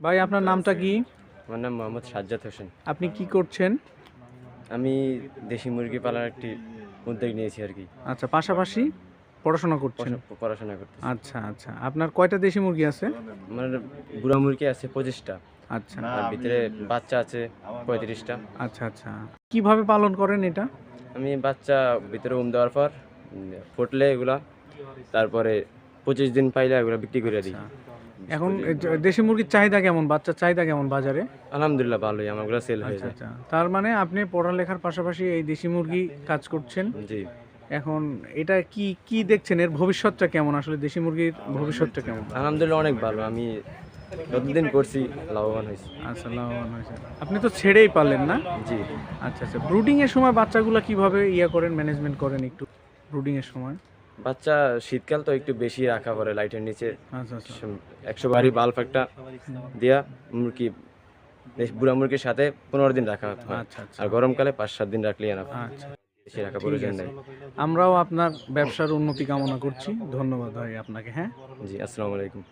ভাই আপনার নামটা কি? আমার নাম মোহাম্মদ সাজ্জাদ হোসেন। আপনি কি করছেন? আমি দেশি মুরগি পালার একটি উদ্যোগ নিয়েছি আর কি। আচ্ছা, পাশাপাশি পড়াশোনা করছেন। পড়াশোনা করতেছি। আচ্ছা, আচ্ছা। আপনার কয়টা দেশি মুরগি আছে? আমার বুড়া মুরগি আছে ২৫টা। আচ্ছা, আর ভিতরে বাচ্চা আছে ৩৫টা। আচ্ছা, আচ্ছা। কিভাবে পালন করেন এটা? আমি বাচ্চা ভিতরে দেওয়ার পর ফুটলে এগুলা, তারপরে ২৫ দিন পাইলে এগুলা বিক্রি করে দিই। আচ্ছা। এখন দেশি মুরগির চাহিদা কেমন? বাচ্চার চাহিদা কেমন বাজারে? আলহামদুলিল্লাহ ভালোই, আমারগুলো সেল হয়ে আচ্ছা, যায়। আচ্ছা। তার মানে আপনি পড়ালেখার পাশাপাশি এই দেশি মুরগি কাজ করছেন। জি। এখন এটা কি দেখছেন, এর ভবিষ্যৎটা কেমন? আসলে দেশি মুরগির ভবিষ্যৎটা কেমন? আলহামদুলিল্লাহ অনেক ভালো। আমি যতদিন করছি লাভবান হয়েছি। আচ্ছা, লাভবান হয়েছে। আপনি তো ছেড়েই পারলেন না? জি। আচ্ছা, আচ্ছা। ব্রুডিং এর সময় বাচ্চাগুলা কিভাবে করেন, ম্যানেজমেন্ট করেন একটু ব্রুডিং এর সময়? বাচ্চা শীতকাল তো একটু বেশি রাখা পড়ে লাইটের নিচে। আচ্ছা, আচ্ছা। ১০০ বারি বাল্ব একটা দিয়া মুরগি, বুড়া মুরগির সাথে ১৫ দিন রাখা হয়। আচ্ছা, আচ্ছা। আর গরমকালে ৫-৭ দিন রাখলেই এনাফ। আচ্ছা, বেশি রাখা ঠিক প্রয়োজন আছে। নেই। আমরাও আপনার ব্যবসার উন্নতি কামনা করছি। ধন্যবাদ ভাই আপনাকে। হ্যাঁ। জি, আসসালামু আলাইকুম।